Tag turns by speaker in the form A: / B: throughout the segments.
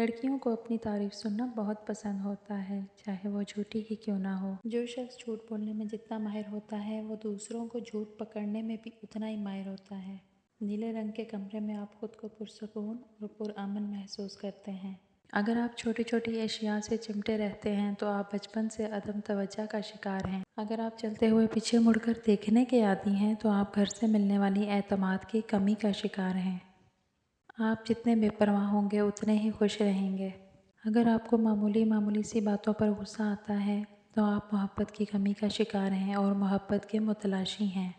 A: لڑکیوں کو اپنی تعریف سننا بہت پسند ہوتا ہے، چاہے وہ جھوٹی ہی کیوں نہ ہو۔ جو شخص جھوٹ بولنے میں جتنا ماہر ہوتا ہے، وہ دوسروں کو جھوٹ پکڑنے میں بھی اتنا ہی ماہر ہوتا ہے۔ نیلے رنگ کے کمرے میں آپ خود کو پرسکون اور پرامن محسوس کرتے ہیں۔ اگر آپ چھوٹی چھوٹی اشیاء سے چمٹے رہتے ہیں تو آپ بچپن سے عدم توجہ کا شکار ہیں۔ اگر آپ چلتے ہوئے پیچھے مڑ کر دیکھنے کے عادی ہیں تو آپ گھر سے ملنے والی اعتماد کی کمی کا شکار ہیں۔ آپ جتنے بے پرواہ ہوں گے اتنے ہی خوش رہیں گے۔ اگر آپ کو معمولی سی باتوں پر غصہ آتا ہے تو آپ محبت کی کمی کا شکار ہیں اور محبت کے متلاشی ہیں۔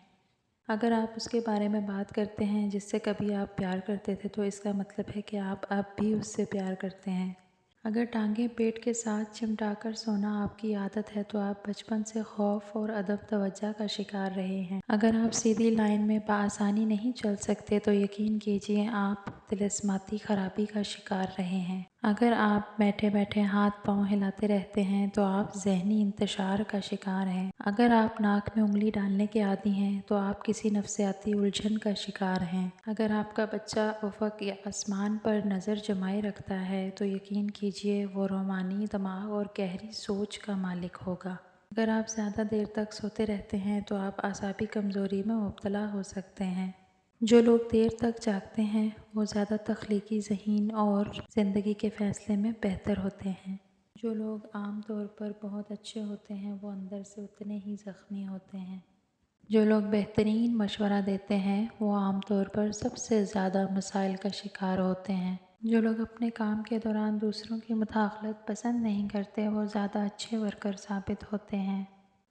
A: اگر آپ اس کے بارے میں بات کرتے ہیں جس سے کبھی آپ پیار کرتے تھے تو اس کا مطلب ہے کہ آپ اب بھی اس سے پیار کرتے ہیں۔ اگر ٹانگیں پیٹ کے ساتھ چمٹا کر سونا آپ کی عادت ہے تو آپ بچپن سے خوف اور عدم توجہ کا شکار رہے ہیں۔ اگر آپ سیدھی لائن میں بآسانی نہیں چل سکتے تو یقین کیجیے آپ طلسماتی خرابی کا شکار رہے ہیں۔ اگر آپ بیٹھے بیٹھے ہاتھ پاؤں ہلاتے رہتے ہیں تو آپ ذہنی انتشار کا شکار ہیں۔ اگر آپ ناک میں انگلی ڈالنے کے عادی ہیں تو آپ کسی نفسیاتی الجھن کا شکار ہیں۔ اگر آپ کا بچہ افق یا آسمان پر نظر جمائے رکھتا ہے تو یقین کیجیے وہ رومانی دماغ اور گہری سوچ کا مالک ہوگا۔ اگر آپ زیادہ دیر تک سوتے رہتے ہیں تو آپ اعصابی کمزوری میں مبتلا ہو سکتے ہیں۔ جو لوگ دیر تک جاگتے ہیں وہ زیادہ تخلیقی ذہین اور زندگی کے فیصلے میں بہتر ہوتے ہیں۔ جو لوگ عام طور پر بہت اچھے ہوتے ہیں وہ اندر سے اتنے ہی زخمی ہوتے ہیں۔ جو لوگ بہترین مشورہ دیتے ہیں وہ عام طور پر سب سے زیادہ مسائل کا شکار ہوتے ہیں۔ جو لوگ اپنے کام کے دوران دوسروں کی مداخلت پسند نہیں کرتے وہ زیادہ اچھے ورکر ثابت ہوتے ہیں۔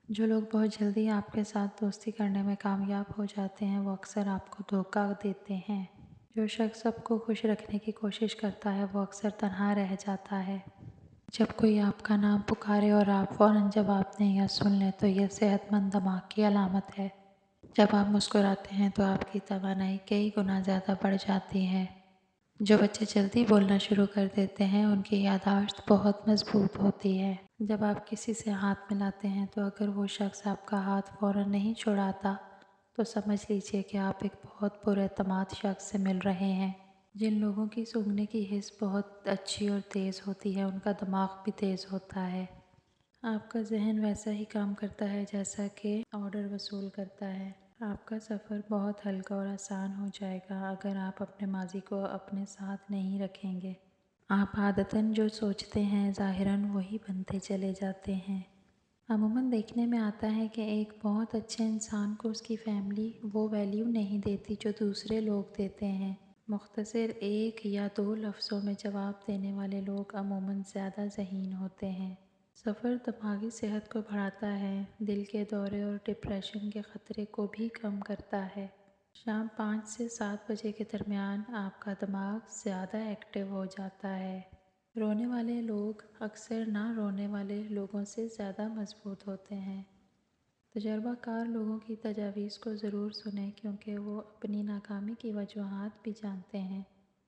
A: جو لوگ بہت جلدی آپ کے ساتھ دوستی کرنے میں کامیاب ہو جاتے ہیں وہ اکثر آپ کو دھوکہ دیتے ہیں۔ جو شخص سب کو خوش رکھنے کی کوشش کرتا ہے وہ اکثر تنہا رہ جاتا ہے۔ جب کوئی آپ کا نام پکارے اور آپ فوراً جواب دیں یا سن لیں تو یہ صحت مند دماغ کی علامت ہے۔ جب آپ مسکراتے ہیں تو آپ کی توانائی کئی گنا زیادہ بڑھ جاتی ہے۔ جو بچے جلدی بولنا شروع کر دیتے ہیں ان کی یادداشت بہت مضبوط ہوتی ہے۔ جب آپ کسی سے ہاتھ ملاتے ہیں تو اگر وہ شخص آپ کا ہاتھ فوراً نہیں چھڑاتا تو سمجھ لیجیے کہ آپ ایک بہت پر اعتماد شخص سے مل رہے ہیں۔ جن لوگوں کی سونگھنے کی حس بہت اچھی اور تیز ہوتی ہے ان کا دماغ بھی تیز ہوتا ہے۔ آپ کا ذہن ویسا ہی کام کرتا ہے جیسا کہ آرڈر وصول کرتا ہے۔ آپ کا سفر بہت ہلکا اور آسان ہو جائے گا اگر آپ اپنے ماضی کو اپنے ساتھ نہیں رکھیں گے۔ آپ عادتاً جو سوچتے ہیں ظاہراً وہی بنتے چلے جاتے ہیں۔ عموماً دیکھنے میں آتا ہے کہ ایک بہت اچھے انسان کو اس کی فیملی وہ ویلیو نہیں دیتی جو دوسرے لوگ دیتے ہیں۔ مختصر ایک یا دو لفظوں میں جواب دینے والے لوگ عموماً زیادہ ذہین ہوتے ہیں۔ سفر دماغی صحت کو بڑھاتا ہے، دل کے دورے اور ڈپریشن کے خطرے کو بھی کم کرتا ہے۔ شام 5 سے 7 بجے کے درمیان آپ کا دماغ زیادہ ایکٹیو ہو جاتا ہے۔ رونے والے لوگ اکثر نہ رونے والے لوگوں سے زیادہ مضبوط ہوتے ہیں۔ تجربہ کار لوگوں کی تجاویز کو ضرور سنیں کیونکہ وہ اپنی ناکامی کی وجوہات بھی جانتے ہیں۔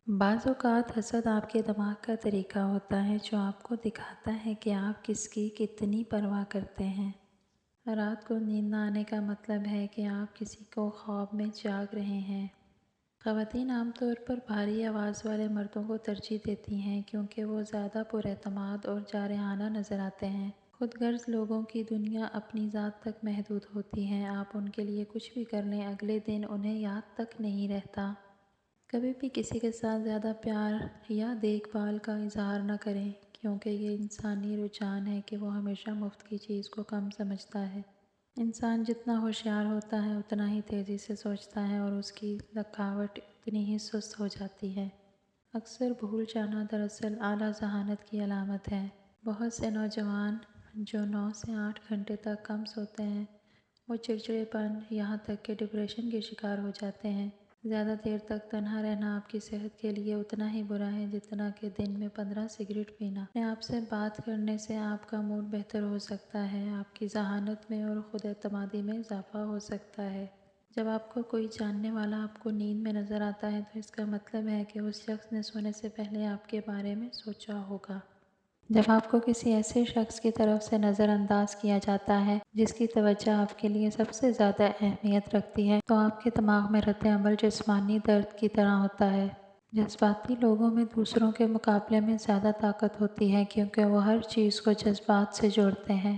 A: بعض اوقات حسد آپ کے دماغ کا طریقہ ہوتا ہے جو آپ کو دکھاتا ہے کہ آپ کس کی کتنی پرواہ کرتے ہیں۔ رات کو نیند نہ آنے کا مطلب ہے کہ آپ کسی کو خواب میں جاگ رہے ہیں۔ خواتین عام طور پر بھاری آواز والے مردوں کو ترجیح دیتی ہیں کیونکہ وہ زیادہ پر اعتماد اور جارحانہ نظر آتے ہیں۔ خود غرض لوگوں کی دنیا اپنی ذات تک محدود ہوتی ہے۔ آپ ان کے لیے کچھ بھی کر لیں اگلے دن انہیں یاد تک نہیں رہتا۔ کبھی بھی کسی کے ساتھ زیادہ پیار یا دیکھ بھال کا اظہار نہ کریں کیونکہ یہ انسانی رجحان ہے کہ وہ ہمیشہ مفت کی چیز کو کم سمجھتا ہے۔ انسان جتنا ہوشیار ہوتا ہے اتنا ہی تیزی سے سوچتا ہے اور اس کی ذکاوت اتنی ہی سست ہو جاتی ہے۔ اکثر بھول جانا دراصل اعلیٰ ذہانت کی علامت ہے۔ بہت سے نوجوان جو 9 سے 8 گھنٹے تک کم سوتے ہیں وہ چڑچڑے پن یہاں تک کہ ڈپریشن کے شکار ہو جاتے ہیں۔ زیادہ دیر تک تنہا رہنا آپ کی صحت کے لیے اتنا ہی برا ہے جتنا کہ دن میں 15 سگریٹ پینا۔ اپنے آپ سے بات کرنے سے آپ کا موڈ بہتر ہو سکتا ہے، آپ کی ذہانت میں اور خود اعتمادی میں اضافہ ہو سکتا ہے۔ جب آپ کو کوئی جاننے والا آپ کو نیند میں نظر آتا ہے تو اس کا مطلب ہے کہ اس شخص نے سونے سے پہلے آپ کے بارے میں سوچا ہوگا۔ جب آپ کو کسی ایسے شخص کی طرف سے نظر انداز کیا جاتا ہے جس کی توجہ آپ کے لیے سب سے زیادہ اہمیت رکھتی ہے تو آپ کے دماغ میں رد عمل جسمانی درد کی طرح ہوتا ہے۔ جذباتی لوگوں میں دوسروں کے مقابلے میں زیادہ طاقت ہوتی ہے کیونکہ وہ ہر چیز کو جذبات سے جوڑتے ہیں۔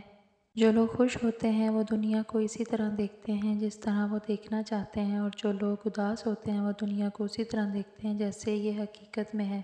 A: جو لوگ خوش ہوتے ہیں وہ دنیا کو اسی طرح دیکھتے ہیں جس طرح وہ دیکھنا چاہتے ہیں، اور جو لوگ اداس ہوتے ہیں وہ دنیا کو اسی طرح دیکھتے ہیں جیسے یہ حقیقت میں ہے۔